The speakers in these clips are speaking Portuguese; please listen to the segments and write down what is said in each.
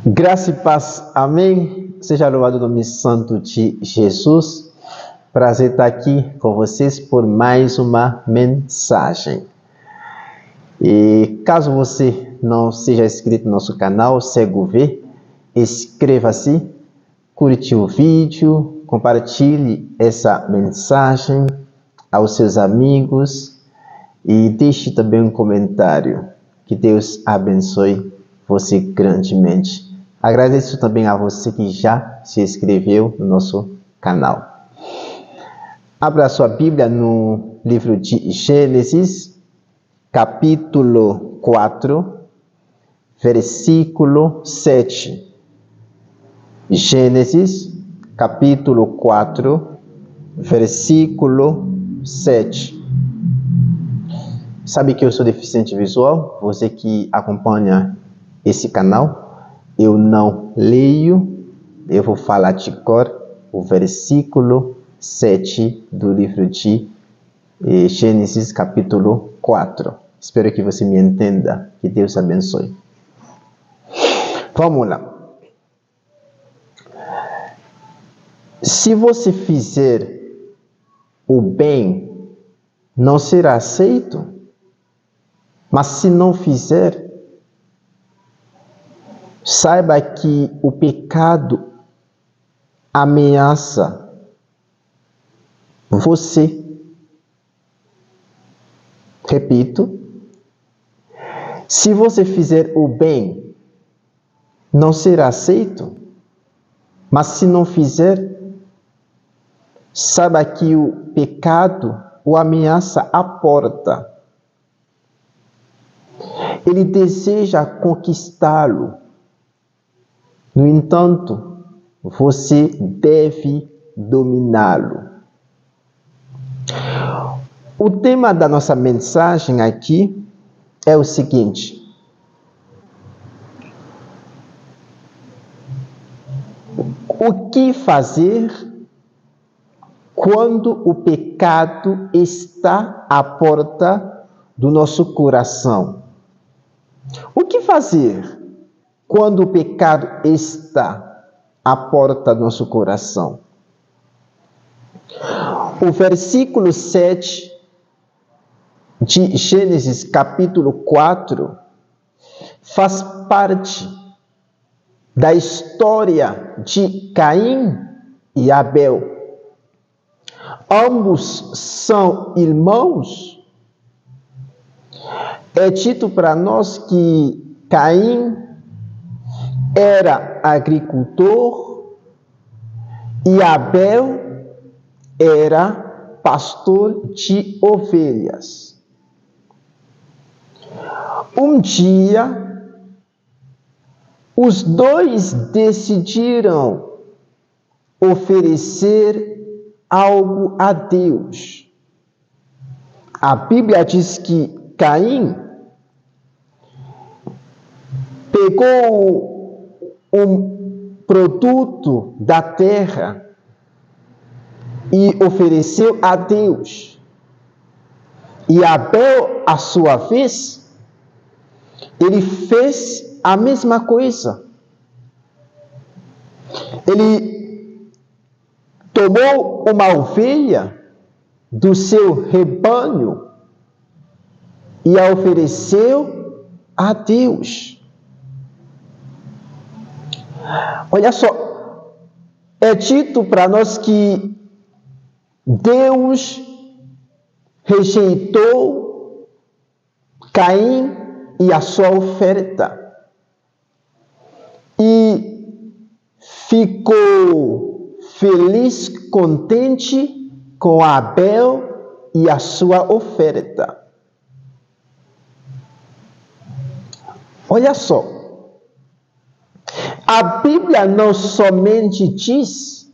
Graça e paz, amém. Seja louvado o nome santo de Jesus. Prazer estar aqui com vocês por mais uma mensagem. E caso você não seja inscrito no nosso canal, segue, inscreva-se, curte o vídeo, compartilhe essa mensagem aos seus amigos e deixe também um comentário. Que Deus abençoe você grandemente. Agradeço também a você que já se inscreveu no nosso canal. Abra sua Bíblia no livro de Gênesis, capítulo 4, versículo 7. Gênesis, capítulo 4, versículo 7. Sabe que eu sou deficiente visual? Você que acompanha esse canal, eu não leio, eu vou falar de cor o versículo 7 do livro de Gênesis, capítulo 4. Espero que você me entenda. Que Deus abençoe. Vamos lá. Se você fizer o bem, não será aceito. Mas se não fizer, saiba que o pecado ameaça você. Repito, se você fizer o bem, não será aceito. Mas se não fizer, saiba que o pecado o ameaça à porta. Ele deseja conquistá-lo. No entanto, você deve dominá-lo. O tema da nossa mensagem aqui é o seguinte: o que fazer quando o pecado está à porta do nosso coração? O que fazer quando o pecado está à porta do nosso coração? O versículo 7 de Gênesis, capítulo 4, faz parte da história de Caim e Abel. Ambos são irmãos. É dito para nós que Caim era agricultor e Abel era pastor de ovelhas. Um dia, os dois decidiram oferecer algo a Deus. A Bíblia diz que Caim pegou um produto da terra e ofereceu a Deus. E Abel, à sua vez, ele fez a mesma coisa. Ele tomou uma ovelha do seu rebanho e a ofereceu a Deus. Olha só, é dito para nós que Deus rejeitou Caim e a sua oferta e ficou feliz, contente com Abel e a sua oferta. Olha só, a Bíblia não somente diz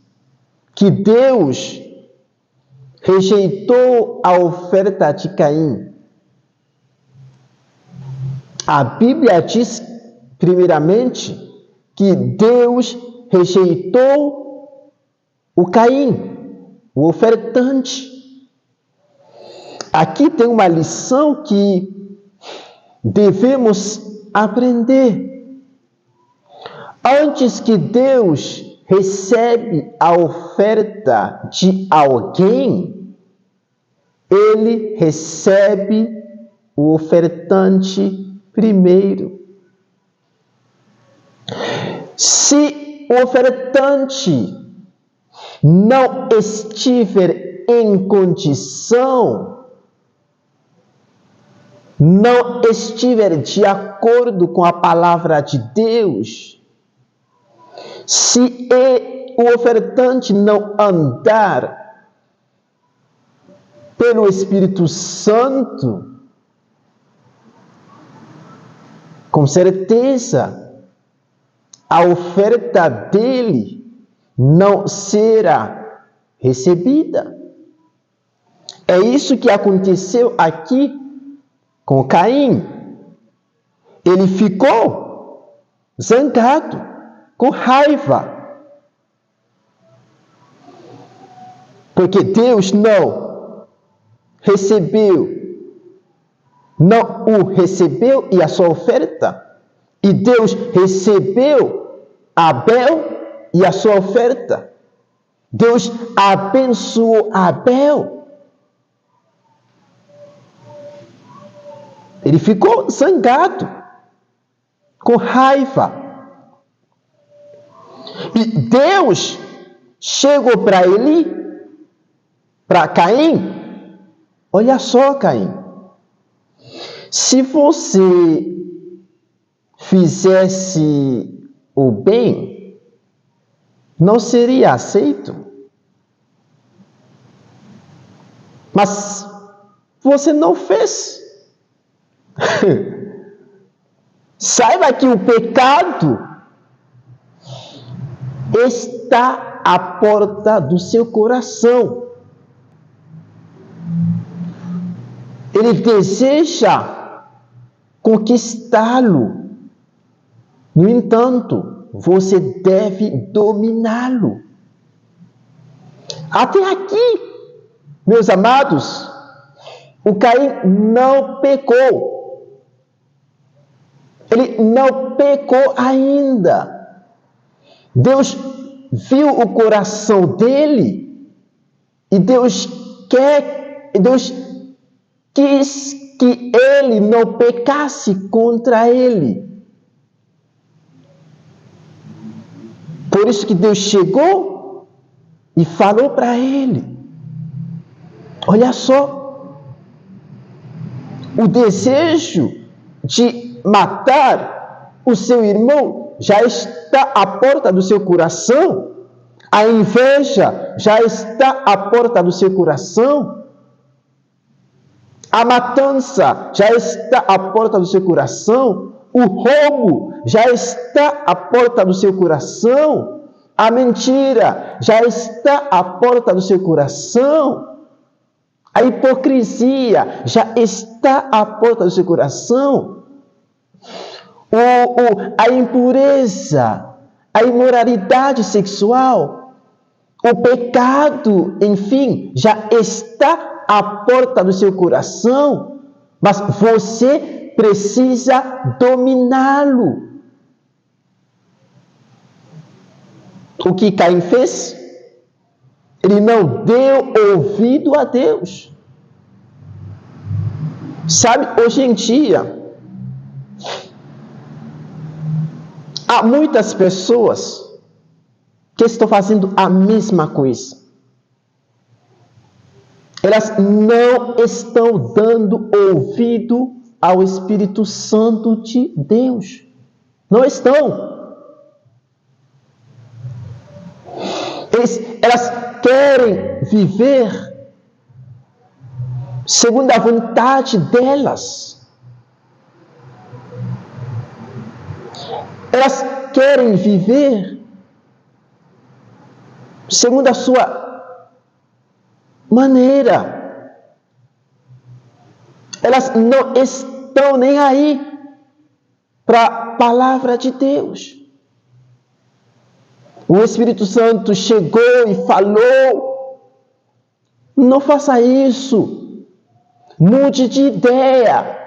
que Deus rejeitou a oferta de Caim. A Bíblia diz, primeiramente, que Deus rejeitou o Caim, o ofertante. Aqui tem uma lição que devemos aprender. Antes que Deus recebe a oferta de alguém, Ele recebe o ofertante primeiro. Se o ofertante não estiver em condição, não estiver de acordo com a palavra de Deus, se o ofertante não andar pelo Espírito Santo, com certeza, a oferta dele não será recebida. É isso que aconteceu aqui com Caim. Ele ficou zangado, com raiva, porque Deus não o recebeu e a sua oferta. E Deus recebeu Abel e a sua oferta. Deus abençoou Abel. Ele ficou zangado, com raiva. E Deus chegou para ele, para Caim. Olha só, Caim. Se você fizesse o bem, não seria aceito. Mas você não fez. Saiba que o pecado está à porta do seu coração. Ele deseja conquistá-lo. No entanto, você deve dominá-lo. Até aqui, meus amados, o Caim não pecou. Ele não pecou ainda. Deus viu o coração dele e Deus quis que ele não pecasse contra ele. Por isso que Deus chegou e falou para ele: olha só, o desejo de matar o seu irmão já está à porta do seu coração. A inveja já está à porta do seu coração. A matança já está à porta do seu coração. O roubo já está à porta do seu coração. A mentira já está à porta do seu coração. A hipocrisia já está à porta do seu coração. A impureza, a imoralidade sexual, o pecado, enfim, já está à porta do seu coração. Mas você precisa dominá-lo. O que Caim fez? Ele não deu ouvido a Deus. Sabe, hoje em dia, há muitas pessoas que estão fazendo a mesma coisa. Elas não estão dando ouvido ao Espírito Santo de Deus. Não estão. Elas querem viver segundo a vontade delas. Elas querem viver segundo a sua maneira. Elas não estão nem aí para a palavra de Deus. O Espírito Santo chegou e falou: não faça isso, mude de ideia,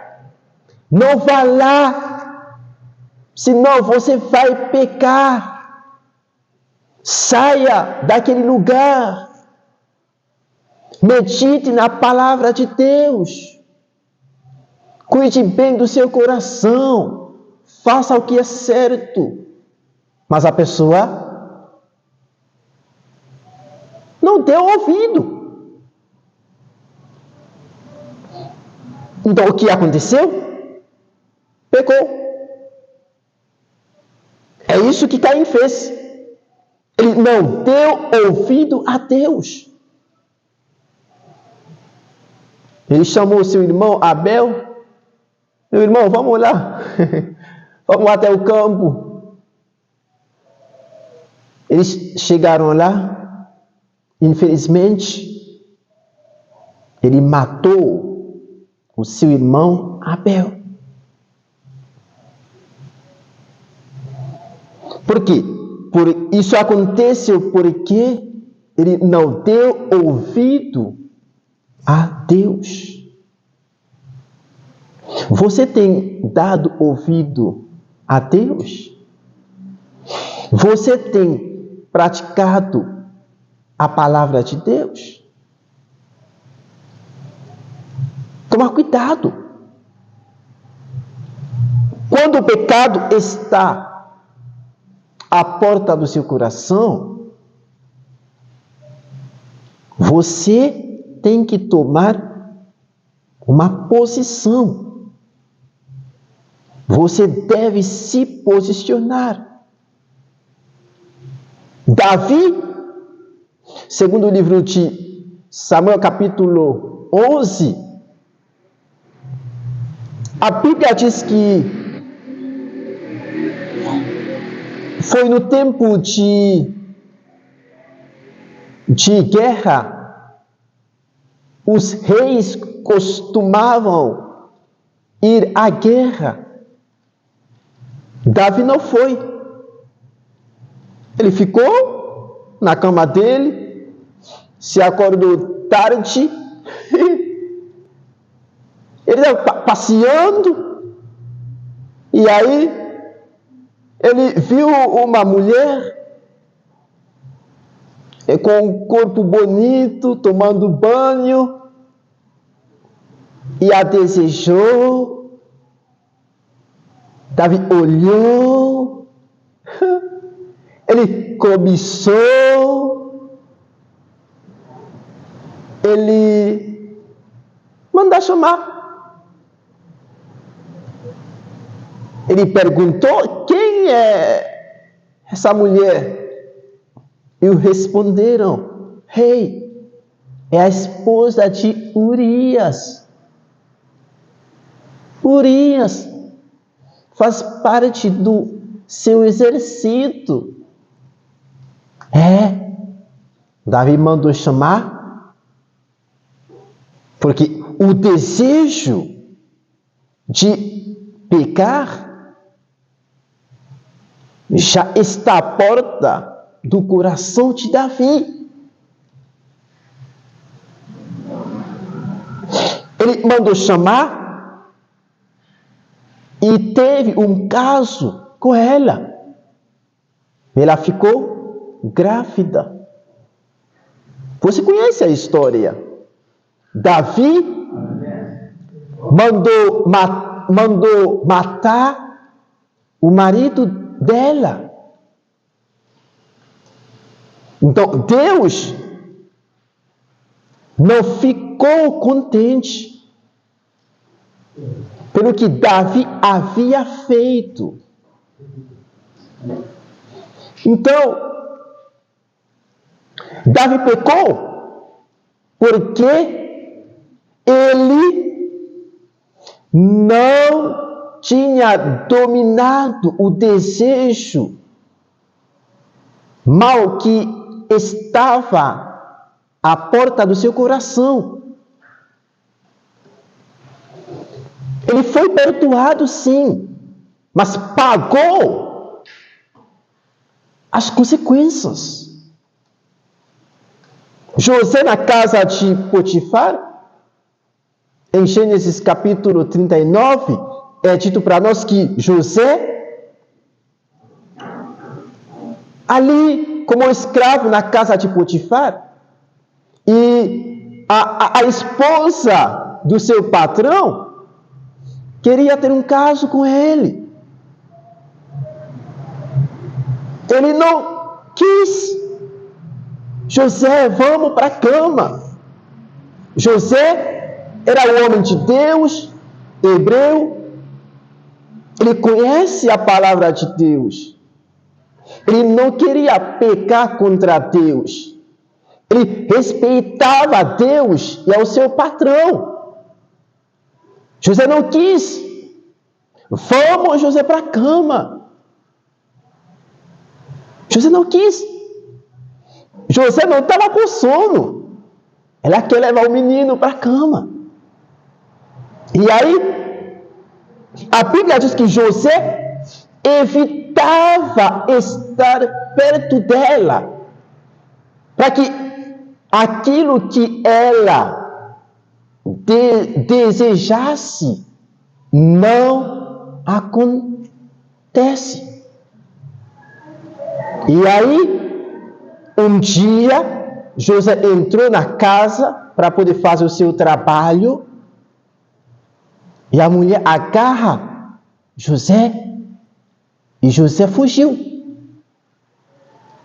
não vá lá, senão você vai pecar. Saia daquele lugar. Medite na palavra de Deus. Cuide bem do seu coração. Faça o que é certo. Mas a pessoa não deu ouvido. Então o que aconteceu? Pecou. É isso que Caim fez. Ele não deu ouvido a Deus. Ele chamou seu irmão Abel. Meu irmão, vamos lá. Vamos até o campo. Eles chegaram lá. Infelizmente, ele matou o seu irmão Abel. Por quê? Isso aconteceu porque ele não deu ouvido a Deus. Você tem dado ouvido a Deus? Você tem praticado a palavra de Deus? Toma cuidado. Quando o pecado está à porta do seu coração, você tem que tomar uma posição. Você deve se posicionar. Davi, segundo o livro de Samuel, capítulo 11, a Bíblia diz que foi no tempo de guerra, os reis costumavam ir à guerra. Davi não foi. Ele ficou na cama dele, se acordou tarde, ele estava passeando, e aí ele viu uma mulher com um corpo bonito, tomando banho, e a desejou. Davi olhou, ele cobiçou, ele mandou chamar. Ele perguntou: quem é essa mulher? E responderam: rei, é a esposa de Urias. Urias faz parte do seu exército. Davi mandou chamar, porque o desejo de pecar já está à porta do coração de Davi. Ele mandou chamar e teve um caso com ela. Ela ficou grávida. Você conhece a história? Davi mandou matar o marido dela. Então, Deus não ficou contente pelo que Davi havia feito. Então, Davi pecou porque ele não tinha dominado o desejo mal que estava à porta do seu coração. Ele foi perdoado, sim, mas pagou as consequências. José, na casa de Potifar, em Gênesis capítulo 39, é dito para nós que José ali como escravo na casa de Potifar. E a esposa do seu patrão queria ter um caso com ele. Ele não quis. José, vamos para a cama. José era um homem de Deus, hebreu. Ele conhece a palavra de Deus. Ele não queria pecar contra Deus. Ele respeitava a Deus e ao seu patrão. José não quis. Vamos, José, para a cama. José não quis. José não estava com sono. Ela quer levar o menino para a cama. E aí, a Bíblia diz que José evitava estar perto dela, para que aquilo que ela desejasse não acontece. E aí, um dia, José entrou na casa para poder fazer o seu trabalho, e a mulher agarra José, e José fugiu.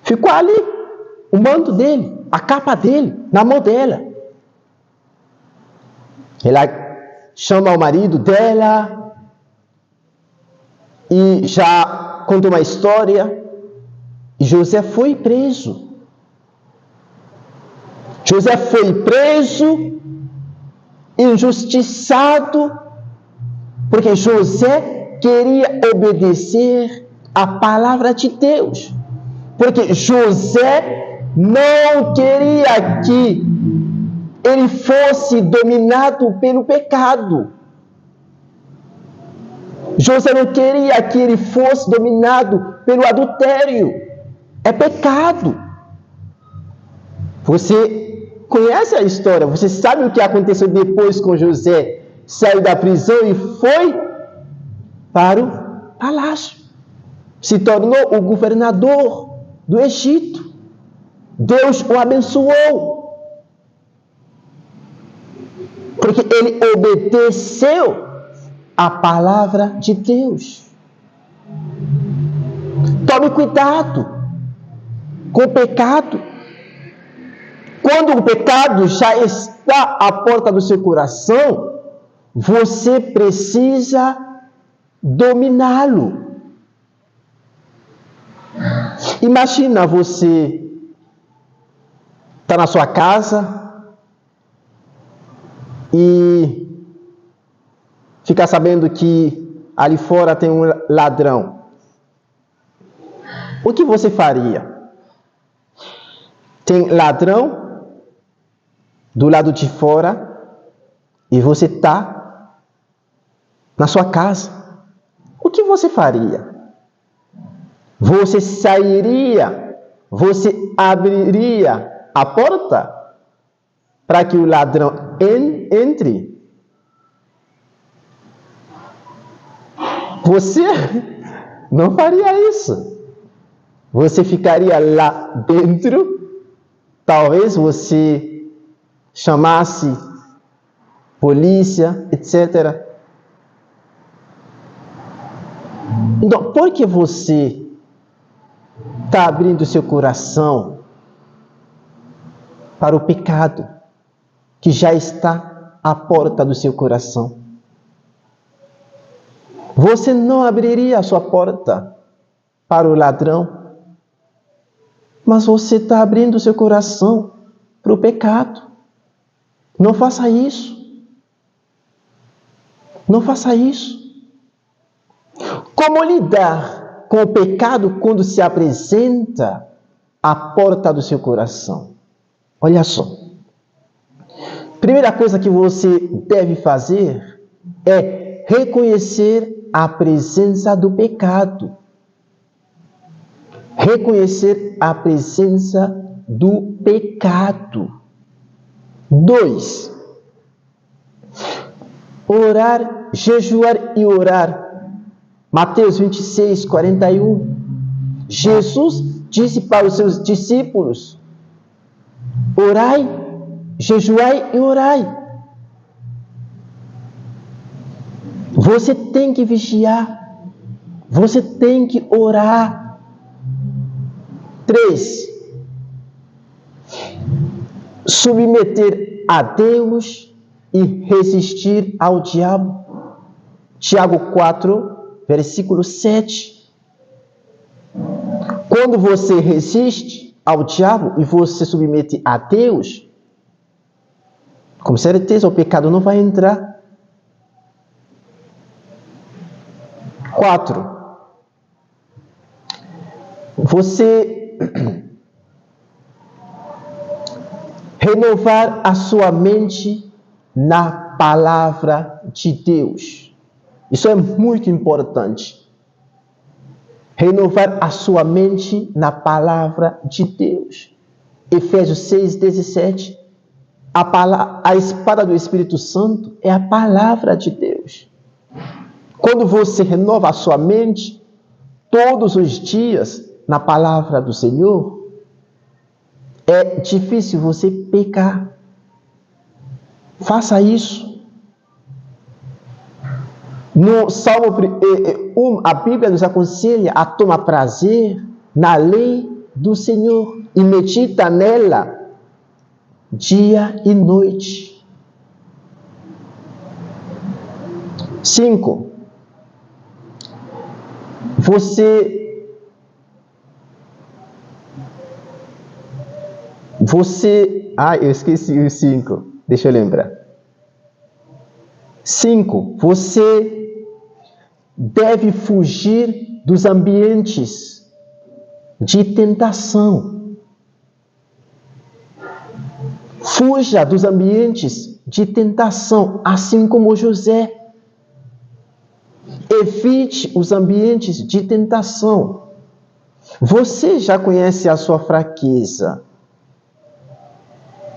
Ficou ali, o manto dele, a capa dele, na mão dela. Ela chama o marido dela e já conta uma história. E José foi preso. José foi preso, injustiçado, porque José queria obedecer a palavra de Deus. Porque José não queria que ele fosse dominado pelo pecado. José não queria que ele fosse dominado pelo adultério. É pecado. Você conhece a história, você sabe o que aconteceu depois com José. Saiu da prisão e foi para o palácio. Se tornou o governador do Egito. Deus o abençoou. Porque ele obedeceu a palavra de Deus. Tome cuidado com o pecado. Quando o pecado já está à porta do seu coração, você precisa dominá-lo. Imagina você está na sua casa e fica sabendo que ali fora tem um ladrão. O que você faria? Tem ladrão do lado de fora e você está na sua casa. O que você faria? Você sairia? Você abriria a porta para que o ladrão entre? Você não faria isso. Você ficaria lá dentro. Talvez você chamasse polícia, etc. Então, por que você está abrindo seu coração para o pecado que já está à porta do seu coração? Você não abriria a sua porta para o ladrão, mas você está abrindo seu coração para o pecado. Não faça isso. Não faça isso. Como lidar com o pecado quando se apresenta à porta do seu coração? Olha só. Primeira coisa que você deve fazer é reconhecer a presença do pecado. Reconhecer a presença do pecado. 2. Orar, jejuar e orar. Mateus 26, 41. Jesus disse para os seus discípulos: orai, jejuai e orai. Você tem que vigiar. Você tem que orar. 3. Submeter a Deus e resistir ao diabo. Tiago 4, versículo 7. Quando você resiste ao diabo e você submete a Deus, com certeza o pecado não vai entrar. 4. Você renovar a sua mente na palavra de Deus. Isso é muito importante. Renovar a sua mente na palavra de Deus. Efésios 6:17. A espada do Espírito Santo é a palavra de Deus. Quando você renova a sua mente todos os dias na palavra do Senhor, é difícil você pecar. Faça isso. No Salmo 1, a Bíblia nos aconselha a tomar prazer na lei do Senhor e medita nela dia e noite. 5. Eu esqueci o 5. Deixa eu lembrar. 5. Você deve fugir dos ambientes de tentação. Fuja dos ambientes de tentação, assim como José. Evite os ambientes de tentação. Você já conhece a sua fraqueza.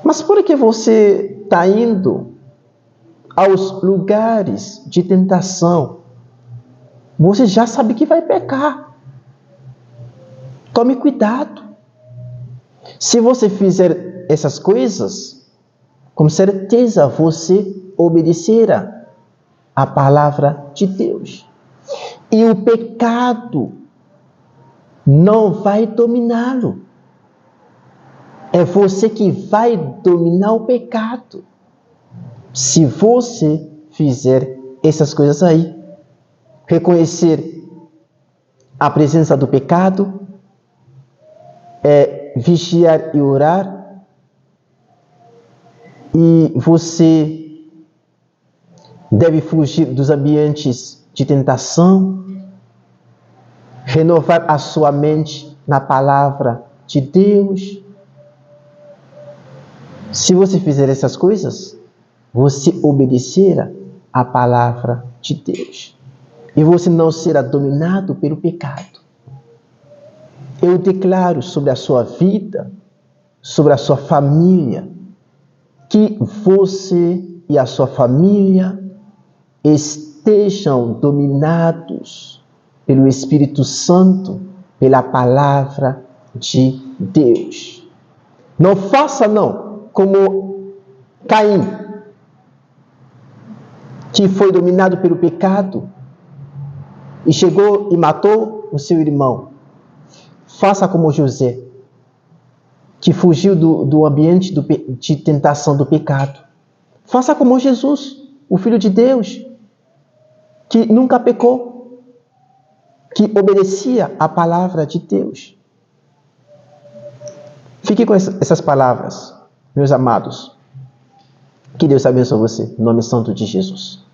Mas por que você está indo aos lugares de tentação? Você já sabe que vai pecar. Tome cuidado. Se você fizer essas coisas, com certeza você obedecerá a palavra de Deus. E o pecado não vai dominá-lo. É você que vai dominar o pecado. Se você fizer essas coisas aí, reconhecer a presença do pecado, vigiar e orar, e você deve fugir dos ambientes de tentação, renovar a sua mente na palavra de Deus. Se você fizer essas coisas, você obedecerá a palavra de Deus. E você não será dominado pelo pecado. Eu declaro sobre a sua vida, sobre a sua família, que você e a sua família estejam dominados pelo Espírito Santo, pela palavra de Deus. Não faça como Caim, que foi dominado pelo pecado e chegou e matou o seu irmão. Faça como José, que fugiu do ambiente de tentação do pecado. Faça como Jesus, o Filho de Deus, que nunca pecou, que obedecia à palavra de Deus. Fique com essas palavras, meus amados. Que Deus abençoe você, em nome santo de Jesus.